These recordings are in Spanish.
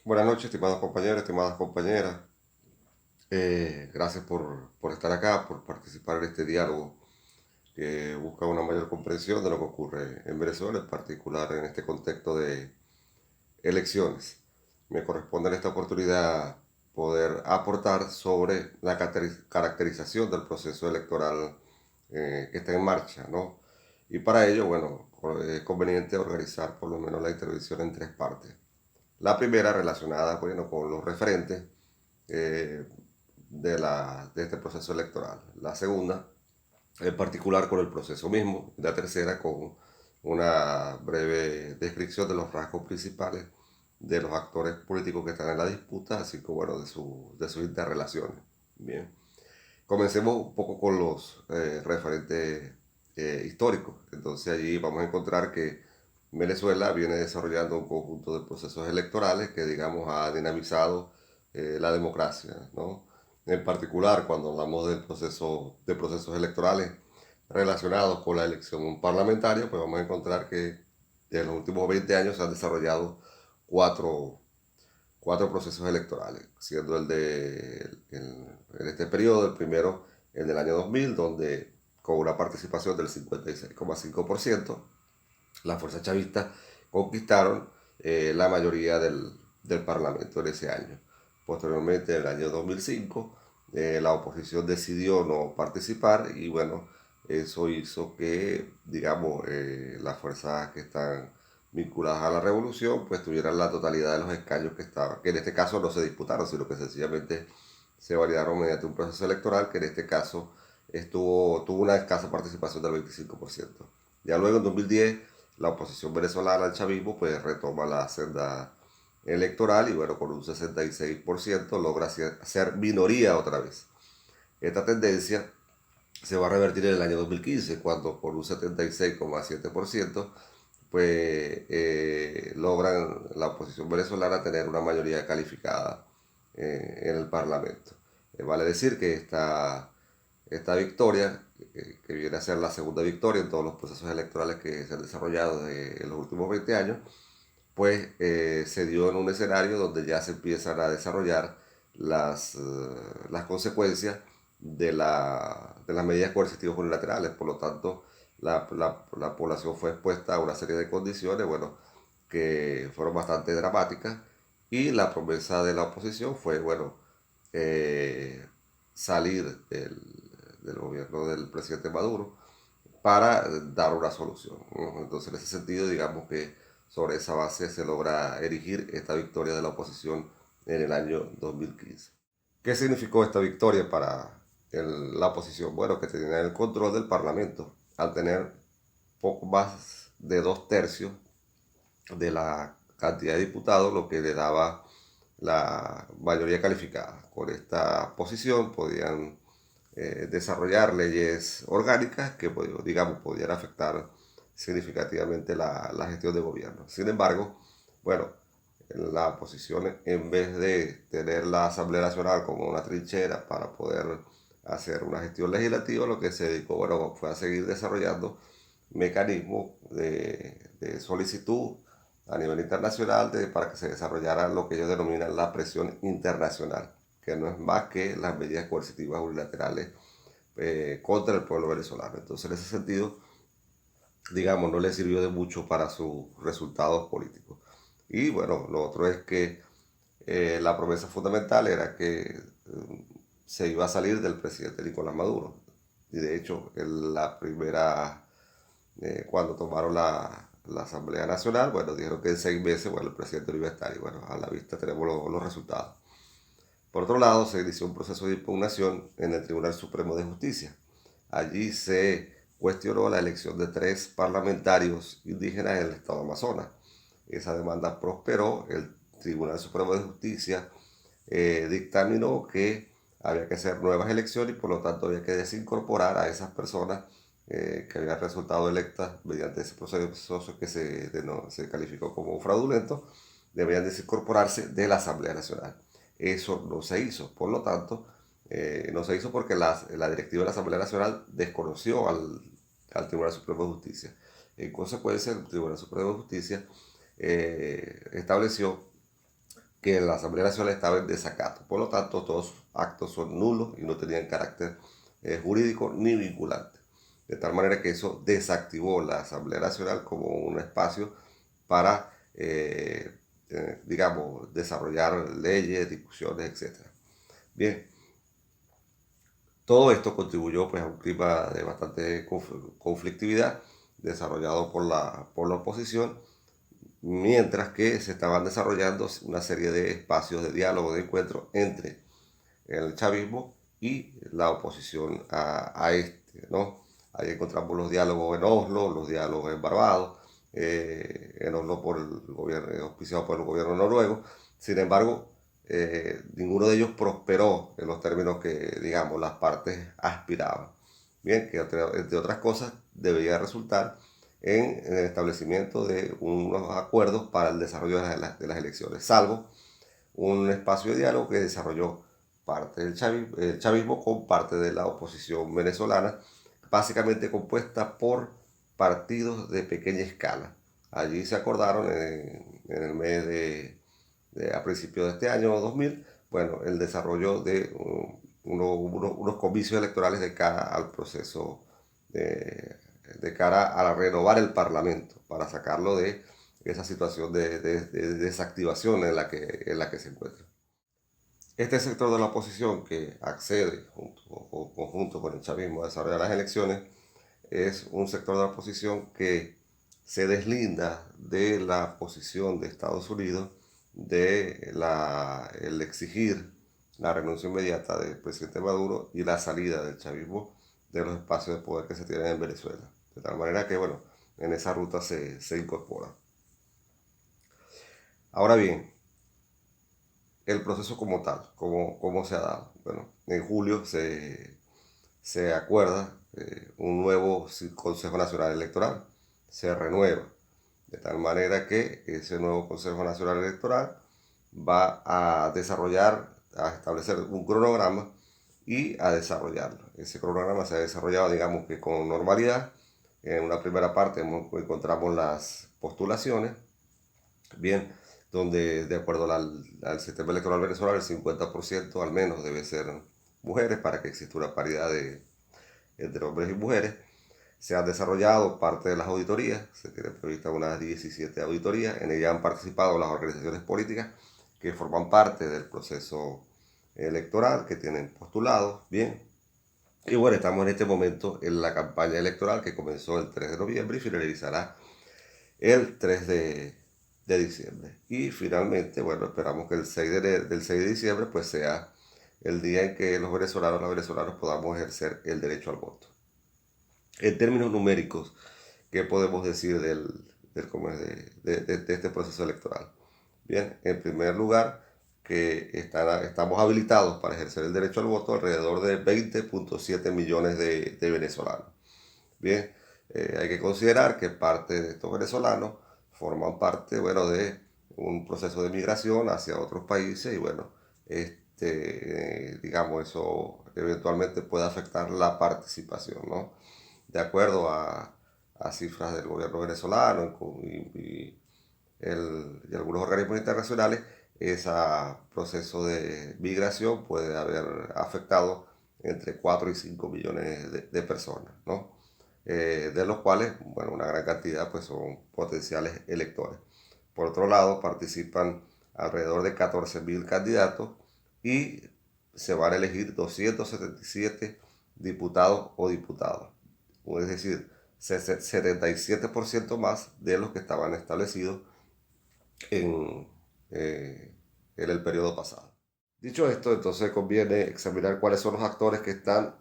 Buenas noches, estimados compañeros, estimadas compañeras. Gracias por estar acá, por participar en este diálogo que busca una mayor comprensión de lo que ocurre en Venezuela, en particular en este contexto de elecciones. Me corresponde en esta oportunidad poder aportar sobre la caracterización del proceso electoral que está en marcha, ¿no? Y para ello, bueno, es conveniente organizar por lo menos la intervención en tres partes. La primera relacionada, bueno, con los referentes eh, de este proceso electoral. La segunda, en particular, con el proceso mismo. Y la tercera, con una breve descripción de los rasgos principales de los actores políticos que están en la disputa, así como, bueno, de sus interrelaciones. Bien. Comencemos un poco con los referentes históricos. Entonces allí vamos a encontrar que Venezuela viene desarrollando un conjunto de procesos electorales que, digamos, ha dinamizado la democracia, ¿no? En particular, cuando hablamos de procesos electorales relacionados con la elección parlamentaria, pues vamos a encontrar que en los últimos 20 años se han desarrollado cuatro cuatro procesos electorales, siendo en este periodo, el primero, el del año 2000, donde con una participación del 56,5%, las fuerzas chavistas conquistaron la mayoría del Parlamento en ese año. Posteriormente, en el año 2005, la oposición decidió no participar y bueno, eso hizo que, digamos, las fuerzas que están vinculadas a la revolución, pues tuvieran la totalidad de los escaños que estaban, que en este caso no se disputaron, sino que sencillamente se validaron mediante un proceso electoral que en este caso tuvo una escasa participación del 25%. Ya luego en 2010 la oposición venezolana al chavismo pues retoma la senda electoral y bueno, con un 66% logra ser minoría otra vez. Esta tendencia se va a revertir en el año 2015 cuando por un 76,7% pues logran la oposición venezolana tener una mayoría calificada en el Parlamento. Vale decir que esta victoria, que viene a ser la segunda victoria en todos los procesos electorales que se han desarrollado en los últimos 20 años, pues se dio en un escenario donde ya se empiezan a desarrollar las, las consecuencias de las medidas coercitivas unilaterales. Por lo tanto, la población fue expuesta a una serie de condiciones, bueno, que fueron bastante dramáticas y la promesa de la oposición fue, bueno, eh, salir del gobierno del presidente Maduro para dar una solución, ¿no? Entonces, en ese sentido, digamos que sobre esa base se logra erigir esta victoria de la oposición en el año 2015. ¿Qué significó esta victoria para la oposición? Bueno, que tenía el control del Parlamento al tener poco más de 2/3 de la cantidad de diputados, lo que le daba la mayoría calificada. Con esta posición podían desarrollar leyes orgánicas que, pues, digamos, podían afectar significativamente la gestión de gobierno. Sin embargo, bueno, la oposición, en vez de tener la Asamblea Nacional como una trinchera para poder hacer una gestión legislativa, lo que se dedicó, bueno, fue a seguir desarrollando mecanismos de solicitud a nivel internacional para que se desarrollara lo que ellos denominan la presión internacional, que no es más que las medidas coercitivas unilaterales contra el pueblo venezolano. Entonces, en ese sentido, digamos, no le sirvió de mucho para sus resultados políticos. Y bueno, lo otro es que la promesa fundamental era que se iba a salir del presidente Nicolás Maduro. Y de hecho, en la primera, cuando tomaron la Asamblea Nacional, bueno, dijeron que en 6 meses, bueno, el presidente no iba a estar. Y bueno, a la vista tenemos los resultados. Por otro lado, se inició un proceso de impugnación en el Tribunal Supremo de Justicia. Allí se cuestionó la elección de 3 parlamentarios indígenas en el estado de Amazonas. Esa demanda prosperó. El Tribunal Supremo de Justicia dictaminó que había que hacer nuevas elecciones y por lo tanto había que desincorporar a esas personas que habían resultado electas mediante ese proceso que se calificó como fraudulento, debían desincorporarse de la Asamblea Nacional. Eso no se hizo, por lo tanto, no se hizo porque la directiva de la Asamblea Nacional desconoció al Tribunal Supremo de Justicia. En consecuencia, el Tribunal Supremo de Justicia estableció que la Asamblea Nacional estaba en desacato. Por lo tanto, todos sus actos son nulos y no tenían carácter jurídico ni vinculante. De tal manera que eso desactivó la Asamblea Nacional como un espacio para, digamos, desarrollar leyes, discusiones, etc. Bien, todo esto contribuyó pues, a un clima de bastante conflictividad desarrollado por la oposición, mientras que se estaban desarrollando una serie de espacios de diálogo, de encuentro entre el chavismo y la oposición a este, ¿no? Ahí encontramos los diálogos en Oslo, los diálogos en Barbados, en Oslo por el gobierno, auspiciado por el gobierno noruego. Sin embargo, ninguno de ellos prosperó en los términos que, digamos, las partes aspiraban. Bien, que entre otras cosas debería resultar en el establecimiento de unos acuerdos para el desarrollo de las elecciones, salvo un espacio de diálogo que desarrolló parte del chavismo con parte de la oposición venezolana, básicamente compuesta por partidos de pequeña escala. Allí se acordaron en el mes a principios de este año 2000, bueno, el desarrollo de unos comicios electorales de cara al proceso, de cara a renovar el Parlamento, para sacarlo de esa situación de desactivación en la que se encuentra. Este sector de la oposición que accede junto con el chavismo a desarrollar las elecciones es un sector de la oposición que se deslinda de la posición de Estados Unidos de el exigir la renuncia inmediata del presidente Maduro y la salida del chavismo de los espacios de poder que se tienen en Venezuela. De tal manera que, bueno, en esa ruta se incorpora. Ahora bien, el proceso como tal, cómo se ha dado. Bueno, en julio se acuerda un nuevo Consejo Nacional Electoral, se renueva, de tal manera que ese nuevo Consejo Nacional Electoral va a desarrollar, a establecer un cronograma y a desarrollarlo. Ese cronograma se ha desarrollado, digamos que con normalidad. En una primera parte encontramos las postulaciones, bien, donde de acuerdo al sistema electoral venezolano el 50% al menos debe ser mujeres para que exista una paridad entre hombres y mujeres. Se han desarrollado parte de las auditorías, se tienen previstas unas 17 auditorías, en ellas han participado las organizaciones políticas que forman parte del proceso electoral, que tienen postulados, bien. Y bueno, estamos en este momento en la campaña electoral que comenzó el 3 de noviembre y finalizará el 3 de diciembre. Y finalmente, bueno, esperamos que del 6 de diciembre pues sea el día en que los venezolanos podamos ejercer el derecho al voto. En términos numéricos, ¿qué podemos decir de este proceso electoral? Bien, en primer lugar, que estamos habilitados para ejercer el derecho al voto alrededor de 20.7 millones de venezolanos. Bien, hay que considerar que parte de estos venezolanos forman parte, bueno, de un proceso de migración hacia otros países y bueno, digamos, eso eventualmente puede afectar la participación, ¿no? De acuerdo a cifras del gobierno venezolano y algunos organismos internacionales, ese proceso de migración puede haber afectado entre 4 y 5 millones de personas, ¿no? De los cuales, bueno, una gran cantidad pues, son potenciales electores. Por otro lado, participan alrededor de 14.000 candidatos y se van a elegir 277 diputados o diputadas. Es decir, 77% más de los que estaban establecidos en, en el periodo pasado. Dicho esto, entonces conviene examinar cuáles son los actores que están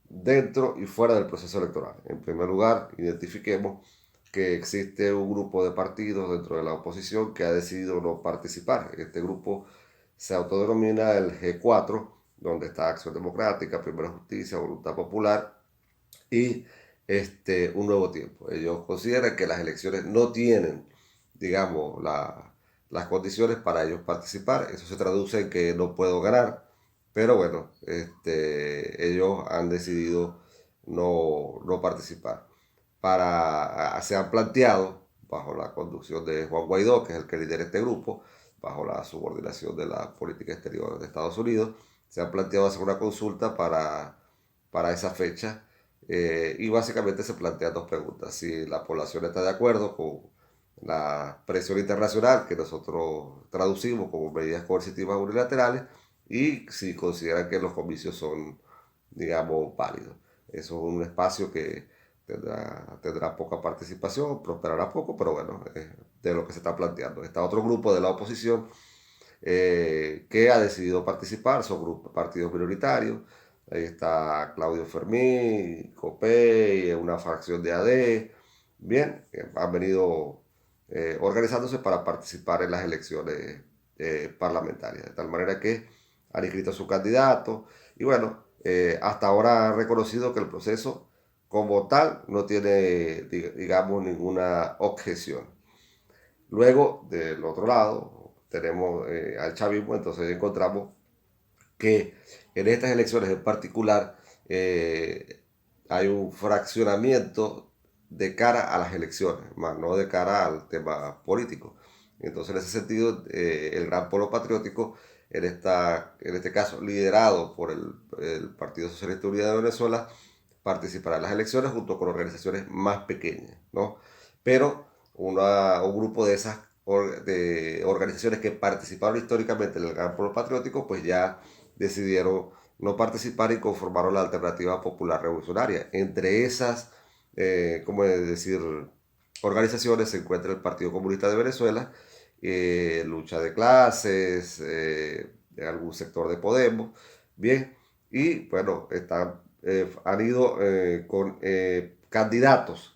dentro y fuera del proceso electoral. En primer lugar, identifiquemos que existe un grupo de partidos dentro de la oposición que ha decidido no participar. Este grupo se autodenomina el G4, donde está Acción Democrática, Primera Justicia, Voluntad Popular y un nuevo tiempo. Ellos consideran que las elecciones no tienen, digamos, las condiciones para ellos participar. Eso se traduce en que no puedo ganar, pero bueno, ellos han decidido no participar. Se han planteado, bajo la conducción de Juan Guaidó, que es el que lidera este grupo, bajo la subordinación de la política exterior de Estados Unidos. Se han planteado hacer una consulta para esa fecha y básicamente se plantean dos preguntas. Si la población está de acuerdo con la presión internacional que nosotros traducimos como medidas coercitivas unilaterales y si consideran que los comicios son, digamos, válidos. Eso es un espacio que tendrá poca participación, prosperará poco, pero bueno, es de lo que se está planteando. Está otro grupo de la oposición que ha decidido participar, son grupos, partidos minoritarios. Ahí está Claudio Fermín, COPEI, una fracción de AD. Bien, han venido organizándose para participar en las elecciones parlamentarias, de tal manera que han inscrito a su candidato y bueno, hasta ahora han reconocido que el proceso como tal no tiene, digamos, ninguna objeción. Luego, del otro lado, tenemos al chavismo, entonces encontramos que en estas elecciones en particular hay un fraccionamiento de cara a las elecciones, más no de cara al tema político. Entonces, en ese sentido, el Gran Polo Patriótico, en este caso liderado por el Partido Socialista Unidad de Venezuela, participará en las elecciones junto con organizaciones más pequeñas, ¿no? Pero un grupo de esas de organizaciones que participaron históricamente en el Gran Polo Patriótico, pues ya decidieron no participar y conformaron la Alternativa Popular Revolucionaria. Entre esas, como decir, organizaciones se encuentra el Partido Comunista de Venezuela, lucha de clases, de algún sector de Podemos, bien, y bueno, han ido con candidatos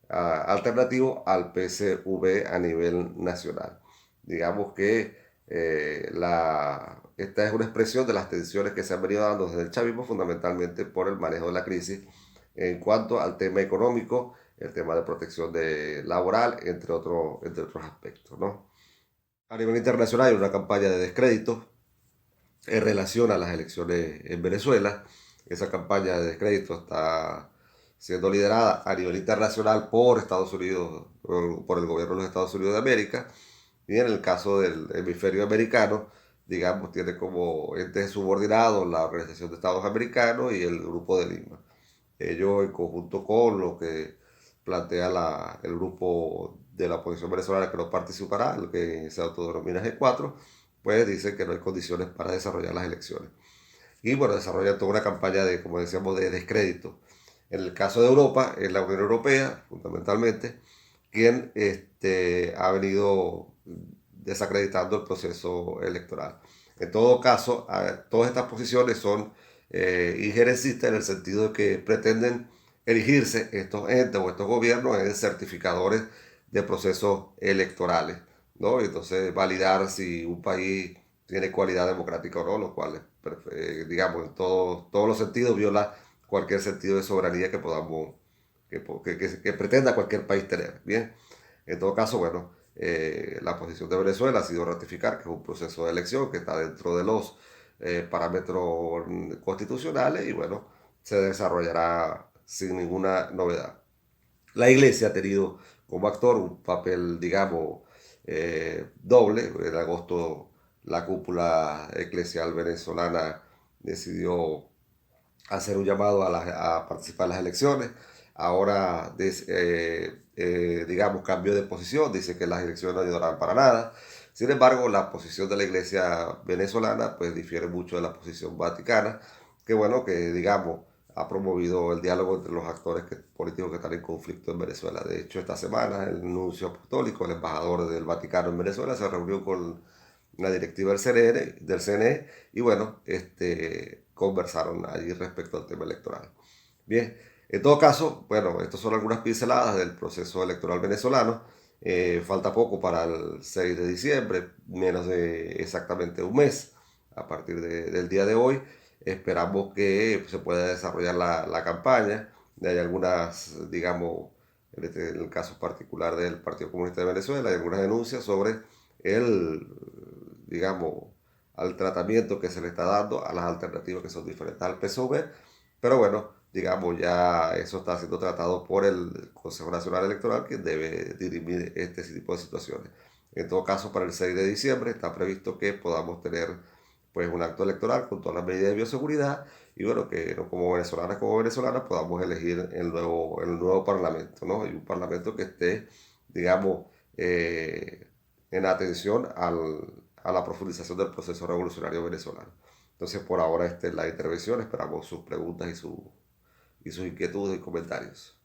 alternativos al PSV a nivel nacional. Digamos que esta es una expresión de las tensiones que se han venido dando desde el chavismo, fundamentalmente por el manejo de la crisis en cuanto al tema económico, el tema de protección laboral, entre otros aspectos, ¿no? A nivel internacional hay una campaña de descrédito en relación a las elecciones en Venezuela. Esa campaña de descrédito está siendo liderada a nivel internacional por Estados Unidos, por el gobierno de los Estados Unidos de América, y en el caso del hemisferio americano, digamos, tiene como entes subordinados la Organización de Estados Americanos y el Grupo de Lima. Ellos, en conjunto con lo que plantea el grupo de la oposición venezolana que no participará, lo que se autodenomina G4, pues dicen que no hay condiciones para desarrollar las elecciones. Y bueno, desarrollan toda una campaña de, como decíamos, de descrédito. En el caso de Europa, es la Unión Europea, fundamentalmente, quien ha venido desacreditando el proceso electoral. En todo caso, todas estas posiciones son injerencistas en el sentido de que pretenden erigirse estos entes o estos gobiernos en certificadores de procesos electorales, ¿no? Y entonces validar si un país tiene cualidad democrática o no, lo cual, digamos, en todos los sentidos viola cualquier sentido de soberanía que podamos, que pretenda cualquier país tener. Bien, en todo caso, bueno, la posición de Venezuela ha sido ratificar que es un proceso de elección que está dentro de los parámetros constitucionales y bueno, se desarrollará sin ninguna novedad. La iglesia ha tenido como actor un papel, digamos, doble. En agosto la cúpula eclesial venezolana decidió hacer un llamado a participar en las elecciones. Ahora, digamos, cambió de posición, dice que las elecciones no ayudarán para nada. Sin embargo, la posición de la iglesia venezolana pues difiere mucho de la posición vaticana, que bueno, que digamos, ha promovido el diálogo entre los actores políticos que están en conflicto en Venezuela. De hecho, esta semana el nuncio apostólico, el embajador del Vaticano en Venezuela, se reunió con la directiva del CNE y bueno, conversaron allí respecto al tema electoral. Bien, en todo caso, bueno, estas son algunas pinceladas del proceso electoral venezolano. Falta poco para el 6 de diciembre, menos de exactamente un mes a partir del día de hoy. Esperamos que se pueda desarrollar la campaña. Hay algunas, digamos, en el caso particular del Partido Comunista de Venezuela, hay algunas denuncias sobre el, digamos, al tratamiento que se le está dando a las alternativas que son diferentes al PSOV, pero bueno, digamos, ya eso está siendo tratado por el Consejo Nacional Electoral, que debe dirimir este tipo de situaciones. En todo caso, para el 6 de diciembre está previsto que podamos tener pues un acto electoral con todas las medidas de bioseguridad y bueno, que ¿no? Como venezolanas podamos elegir el nuevo parlamento, ¿no? Y un parlamento que esté, digamos, en atención a la profundización del proceso revolucionario venezolano. Entonces, por ahora esta es la intervención, esperamos sus preguntas y sus inquietudes y comentarios.